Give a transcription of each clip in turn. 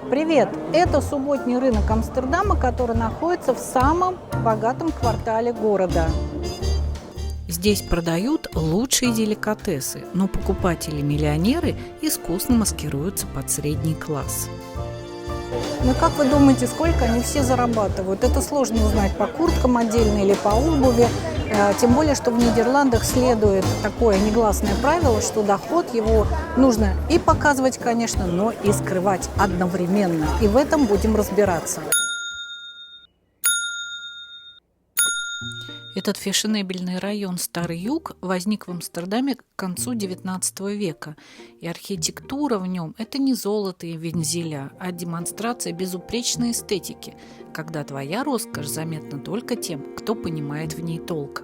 Привет! Это субботний рынок Амстердама, который находится в самом богатом квартале города. Здесь продают лучшие деликатесы, но покупатели-миллионеры искусно маскируются под средний класс. Ну как вы думаете, сколько они все зарабатывают? Это сложно узнать по курткам отдельно или по обуви. Тем более, что в Нидерландах следует такое негласное правило, что доход его нужно и показывать, конечно, но и скрывать одновременно. И в этом будем разбираться. Этот фешенебельный район Старый Юг возник в Амстердаме к концу XIX века, и архитектура в нем – это не золото и вензеля, а демонстрация безупречной эстетики, когда твоя роскошь заметна только тем, кто понимает в ней толк.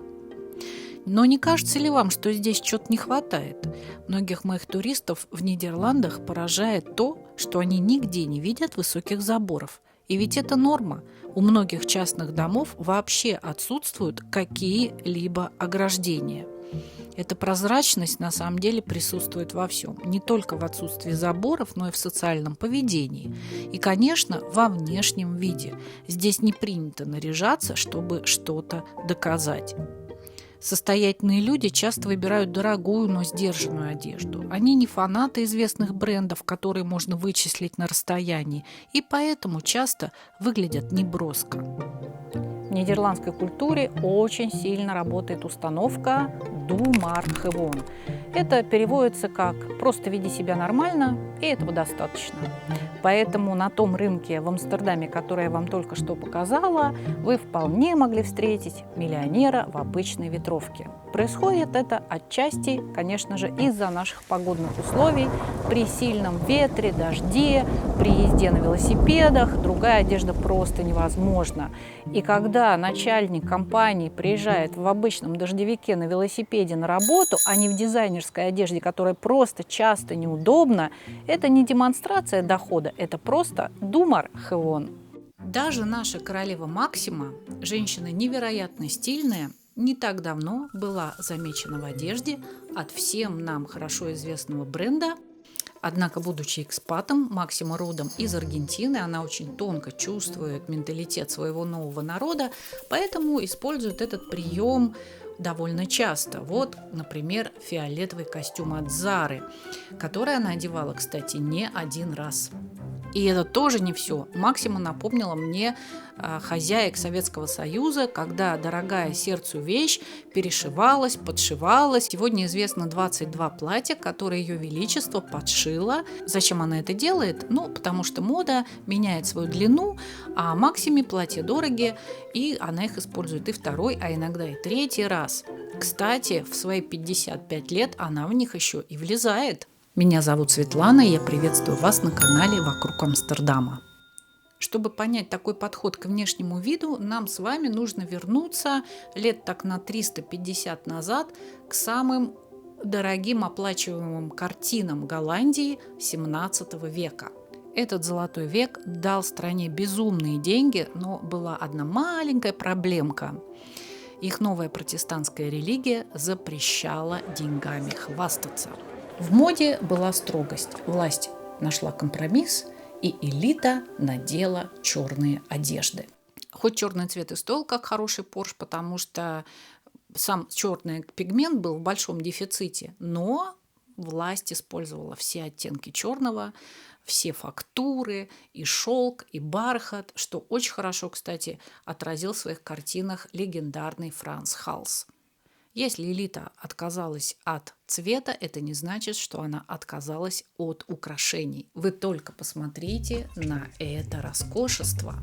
Но не кажется ли вам, что здесь чего-то не хватает? Многих моих туристов в Нидерландах поражает то, что они нигде не видят высоких заборов. И ведь это норма. У многих частных домов вообще отсутствуют какие-либо ограждения. Эта прозрачность на самом деле присутствует во всем. Не только в отсутствии заборов, но и в социальном поведении. И, конечно, во внешнем виде. Здесь не принято наряжаться, чтобы что-то доказать. Состоятельные люди часто выбирают дорогую, но сдержанную одежду. Они не фанаты известных брендов, которые можно вычислить на расстоянии, и поэтому часто выглядят неброско. В нидерландской культуре очень сильно работает установка «Doe maar gewoon». Это переводится как «просто веди себя нормально, и этого достаточно». Поэтому на том рынке в Амстердаме, который я вам только что показала, вы вполне могли встретить миллионера в обычной ветровке. Происходит это отчасти, конечно же, из-за наших погодных условий. При сильном ветре, дожде, при езде на велосипедах другая одежда просто невозможна. И когда начальник компании приезжает в обычном дождевике на велосипеде на работу, а не в дизайнерской одежде, которая просто часто неудобна, это не демонстрация дохода, это просто «Doe maar gewoon». Даже наша королева Максима, женщина невероятно стильная, не так давно была замечена в одежде от всем нам хорошо известного бренда. Однако, будучи экспатом, Максима родом из Аргентины, она очень тонко чувствует менталитет своего нового народа, поэтому использует этот прием довольно часто. Вот, например, фиолетовый костюм от Зары, который она одевала, кстати, не один раз. И это тоже не все. Максима напомнила мне хозяек Советского Союза, когда дорогая сердцу вещь перешивалась, подшивалась. Сегодня известно 22 платья, которые Ее Величество подшила. Зачем она это делает? Ну, потому что мода меняет свою длину, а Максиме платья дорогие, и она их использует и второй, а иногда и третий раз. Кстати, в свои 55 лет она в них еще и влезает. Меня зовут Светлана, и я приветствую вас на канале «Вокруг Амстердама». Чтобы понять такой подход к внешнему виду, нам с вами нужно вернуться лет так на 350 назад к самым дорогим оплачиваемым картинам Голландии XVII века. Этот золотой век дал стране безумные деньги, но была одна маленькая проблемка. Их новая протестантская религия запрещала деньгами хвастаться. В моде была строгость. Власть нашла компромисс, и элита надела черные одежды. Хоть черный цвет и стоил как хороший Порш, потому что сам черный пигмент был в большом дефиците, но власть использовала все оттенки черного, все фактуры, и шелк, и бархат, что очень хорошо, кстати, отразил в своих картинах легендарный Франц Халс. Если элита отказалась от цвета, это не значит, что она отказалась от украшений. Вы только посмотрите на это роскошество.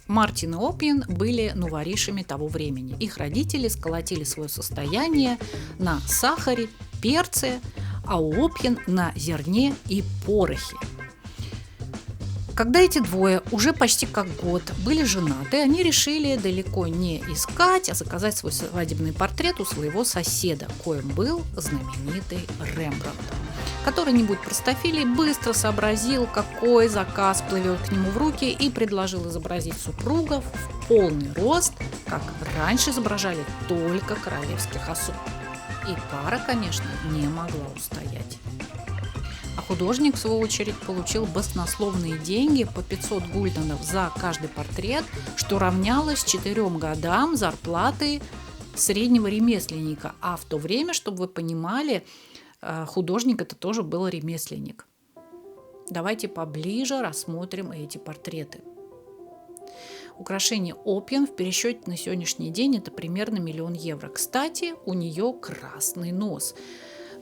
Мартин и Оппиен были новоришами того времени. Их родители сколотили свое состояние на сахаре, перце, а у Оппиен на зерне и порохе. Когда эти двое уже почти как год были женаты, они решили далеко не искать, а заказать свой свадебный портрет у своего соседа, коим был знаменитый Рембрандт, который, не будь простофилей, быстро сообразил, какой заказ плывет к нему в руки, и предложил изобразить супругов в полный рост, как раньше изображали только королевских особ. И пара, конечно, не могла устоять. художник, в свою очередь, получил баснословные деньги по 500 гульденов за каждый портрет, что равнялось 4 годам зарплаты среднего ремесленника. А в то время, чтобы вы понимали, художник это тоже был ремесленник. Давайте поближе рассмотрим эти портреты. Украшение Оппиан в пересчете на сегодняшний день это примерно 1 000 000 евро. Кстати, у нее красный нос.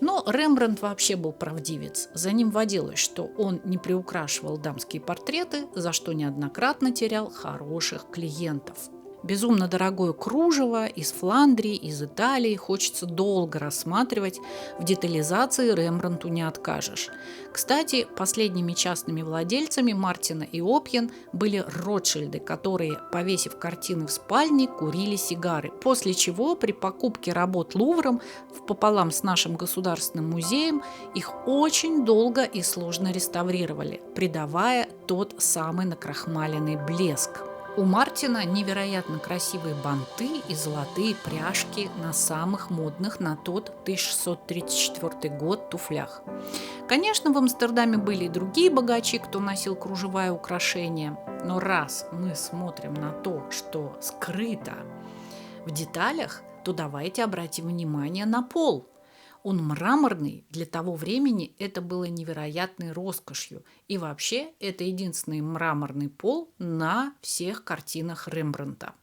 Но Рембрандт вообще был правдивец. За ним водилось, что он не приукрашивал дамские портреты, за что неоднократно терял хороших клиентов. Безумно дорогое кружево из Фландрии, из Италии хочется долго рассматривать. В детализации Рембрандту не откажешь. Кстати, последними частными владельцами Мартина и Оппиан были Ротшильды, которые, повесив картины в спальне, курили сигары. После чего при покупке работ Лувром пополам с нашим государственным музеем их очень долго и сложно реставрировали, придавая тот самый накрахмаленный блеск. У Мартина невероятно красивые банты и золотые пряжки на самых модных на тот 1634 год туфлях. Конечно, в Амстердаме были и другие богачи, кто носил кружева и украшения, но раз мы смотрим на то, что скрыто в деталях, то давайте обратим внимание на пол. Он мраморный, для того времени это было невероятной роскошью. И вообще это единственный мраморный пол на всех картинах Рембрандта.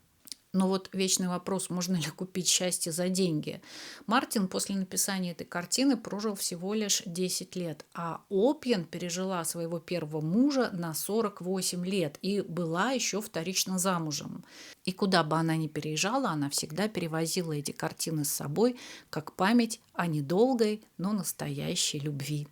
Но вот вечный вопрос, можно ли купить счастье за деньги. Мартин после написания этой картины прожил всего лишь 10 лет, а Оппиан пережила своего первого мужа на 48 лет и была еще вторично замужем. И куда бы она ни переезжала, она всегда перевозила эти картины с собой, как память о недолгой, но настоящей любви.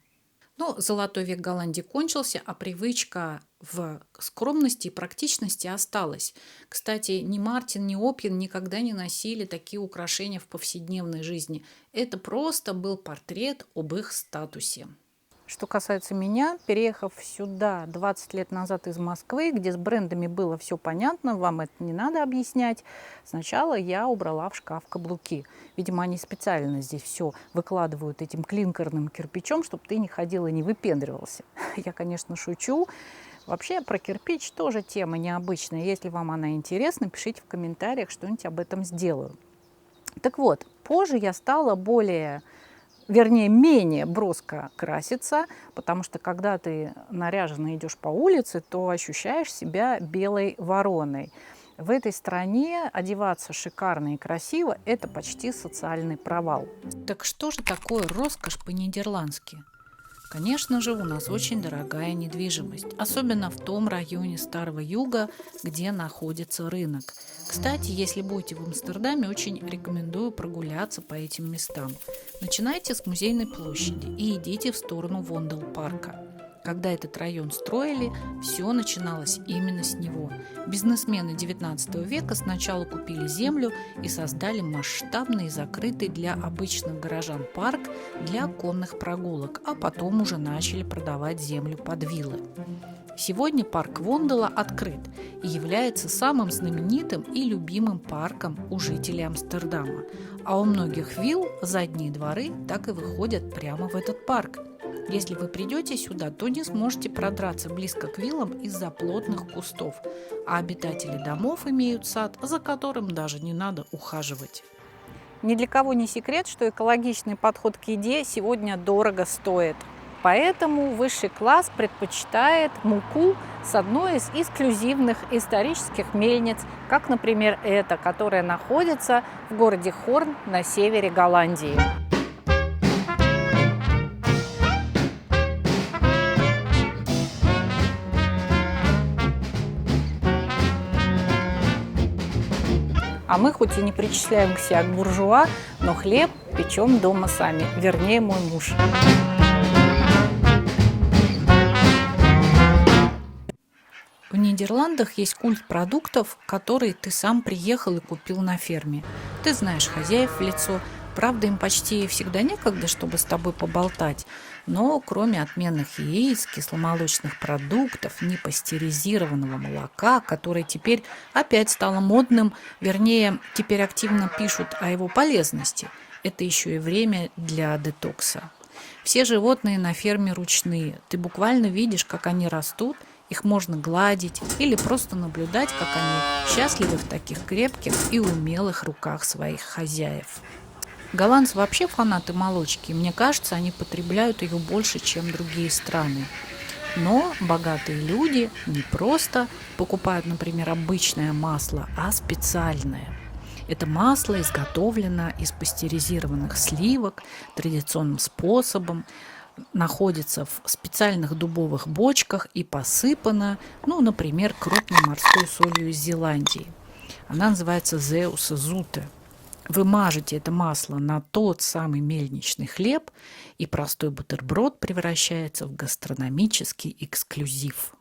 Но золотой век Голландии кончился, а привычка в скромности и практичности осталась. Кстати, ни Мартин, ни Оппиан никогда не носили такие украшения в повседневной жизни. Это просто был портрет об их статусе. Что касается меня, переехав сюда 20 лет назад из Москвы, где с брендами было все понятно, вам это не надо объяснять, сначала я убрала в шкаф каблуки. Видимо, они специально здесь все выкладывают этим клинкерным кирпичом, чтобы ты не ходил и не выпендривался. Я, конечно, шучу. Вообще про кирпич тоже тема необычная. Если вам она интересна, пишите в комментариях, что-нибудь об этом сделаю. Так вот, позже я стала менее броско краситься, потому что когда ты наряженно идешь по улице, то ощущаешь себя белой вороной. В этой стране одеваться шикарно и красиво – это почти социальный провал. Так что же такое роскошь по-нидерландски? Конечно же, у нас очень дорогая недвижимость, особенно в том районе Старого Юга, где находится рынок. Кстати, если будете в Амстердаме, очень рекомендую прогуляться по этим местам. Начинайте с Музейной площади и идите в сторону Вонделпарка. Когда этот район строили, все начиналось именно с него. Бизнесмены XIX века сначала купили землю и создали масштабный закрытый для обычных горожан парк для конных прогулок, а потом уже начали продавать землю под виллы. Сегодня парк Вондела открыт и является самым знаменитым и любимым парком у жителей Амстердама. А у многих вилл задние дворы так и выходят прямо в этот парк. Если вы придете сюда, то не сможете продраться близко к виллам из-за плотных кустов, а обитатели домов имеют сад, за которым даже не надо ухаживать. Ни для кого не секрет, что экологичный подход к еде сегодня дорого стоит. Поэтому высший класс предпочитает муку с одной из эксклюзивных исторических мельниц, как, например, эта, которая находится в городе Хорн на севере Голландии. А мы хоть и не причисляем к себе буржуа, но хлеб печем дома сами, вернее, мой муж. В Нидерландах есть культ продуктов, которые ты сам приехал и купил на ферме. Ты знаешь хозяев в лицо, правда, им почти всегда некогда, чтобы с тобой поболтать, но кроме отменных яиц, кисломолочных продуктов, непастеризированного молока, которое теперь опять стало модным, вернее, теперь активно пишут о его полезности, это еще и время для детокса. Все животные на ферме ручные. Ты буквально видишь, как они растут, их можно гладить или просто наблюдать, как они счастливы в таких крепких и умелых руках своих хозяев. Голландцы вообще фанаты молочки, и мне кажется, они потребляют ее больше, чем другие страны. Но богатые люди не просто покупают, например, обычное масло, а специальное. Это масло изготовлено из пастеризированных сливок традиционным способом, находится в специальных дубовых бочках и посыпано, например, крупной морской солью из Зеландии. Она называется Zeus Zute. Вы мажете это масло на тот самый мельничный хлеб, и простой бутерброд превращается в гастрономический эксклюзив.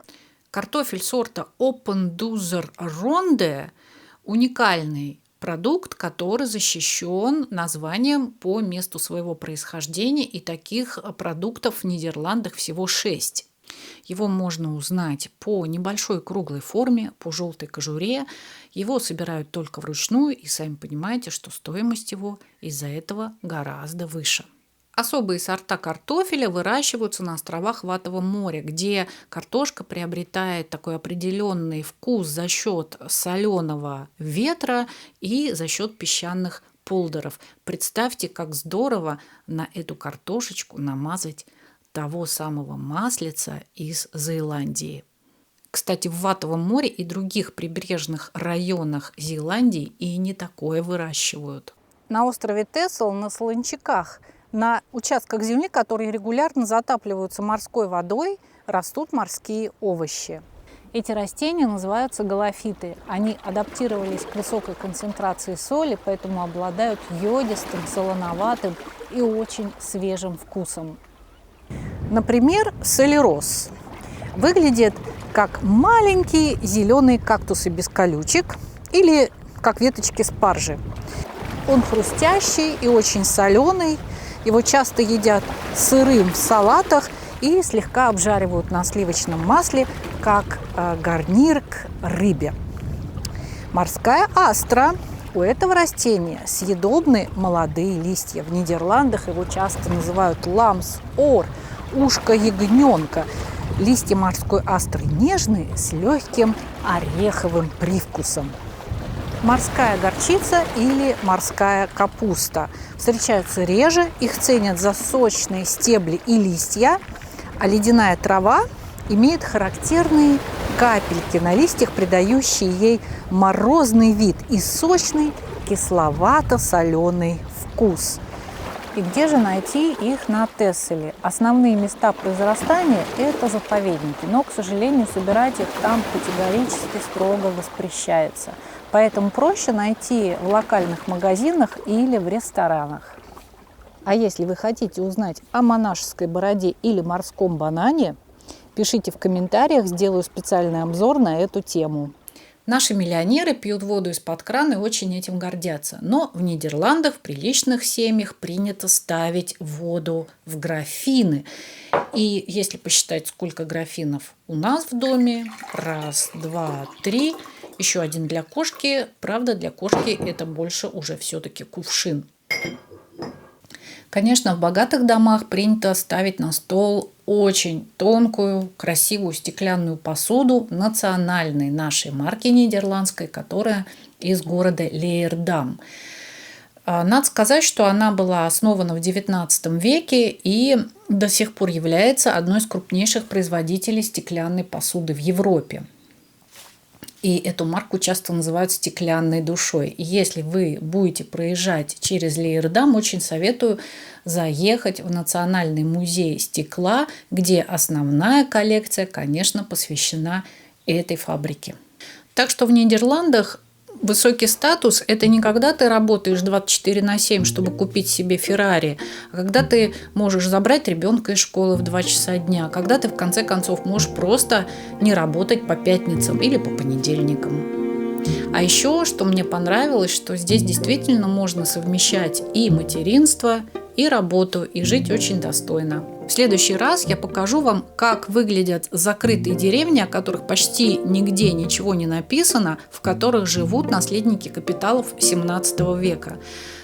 Картофель сорта Опендузер Ронде – уникальный продукт, который защищен названием по месту своего происхождения, и таких продуктов в Нидерландах всего 6. Его можно узнать по небольшой круглой форме, по желтой кожуре. Его собирают только вручную, и сами понимаете, что стоимость его из-за этого гораздо выше. Особые сорта картофеля выращиваются на островах Ватового моря, где картошка приобретает такой определенный вкус за счет соленого ветра и за счет песчаных полдеров. Представьте, как здорово на эту картошечку намазать того самого маслица из Зеландии. Кстати, в Ватовом море и других прибрежных районах Зеландии и не такое выращивают. На острове Тесел, на Солончаках, на участках земли, которые регулярно затапливаются морской водой, растут морские овощи. Эти растения называются галофиты. Они адаптировались к высокой концентрации соли, поэтому обладают йодистым, солоноватым и очень свежим вкусом. Например, солерос выглядит как маленькие зеленые кактусы без колючек или как веточки спаржи. Он хрустящий и очень соленый. Его часто едят сырым в салатах и слегка обжаривают на сливочном масле, как гарнир к рыбе. Морская астра. У этого растения съедобны молодые листья. В Нидерландах его часто называют ламс-ор, ушко ягненка. Листья морской астры нежные, с легким ореховым привкусом. Морская горчица или морская капуста встречаются реже, их ценят за сочные стебли и листья, а ледяная трава имеет характерные капельки на листьях, придающие ей морозный вид и сочный кисловато-соленый вкус. И где же найти их на Тесселе? Основные места произрастания – это заповедники, но, к сожалению, собирать их там категорически строго воспрещается. Поэтому проще найти в локальных магазинах или в ресторанах. А если вы хотите узнать о монашеской бороде или морском банане, пишите в комментариях, сделаю специальный обзор на эту тему. Наши миллионеры пьют воду из-под крана и очень этим гордятся. Но в Нидерландах в приличных семьях принято ставить воду в графины. И если посчитать, сколько графинов у нас в доме, 1, 2, 3, еще один для кошки. Правда, для кошки это больше уже все-таки кувшин. Конечно, в богатых домах принято ставить на стол очень тонкую, красивую стеклянную посуду национальной нашей марки нидерландской, которая из города Леердам. Надо сказать, что она была основана в XIX веке и до сих пор является одной из крупнейших производителей стеклянной посуды в Европе. И эту марку часто называют стеклянной душой. И если вы будете проезжать через Леердам, очень советую заехать в Национальный музей стекла, где основная коллекция, конечно, посвящена этой фабрике. Так что в Нидерландах высокий статус – это не когда ты работаешь 24/7, чтобы купить себе Феррари, а когда ты можешь забрать ребенка из школы в 2 часа дня, когда ты в конце концов можешь просто не работать по пятницам или по понедельникам. А еще, что мне понравилось, что здесь действительно можно совмещать и материнство, и работу, и жить очень достойно. В следующий раз я покажу вам, как выглядят закрытые деревни, о которых почти нигде ничего не написано, в которых живут наследники капиталов XVII века.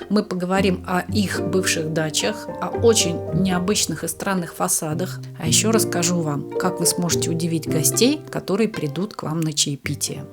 Мы поговорим о их бывших дачах, о очень необычных и странных фасадах, а еще расскажу вам, как вы сможете удивить гостей, которые придут к вам на чаепитие.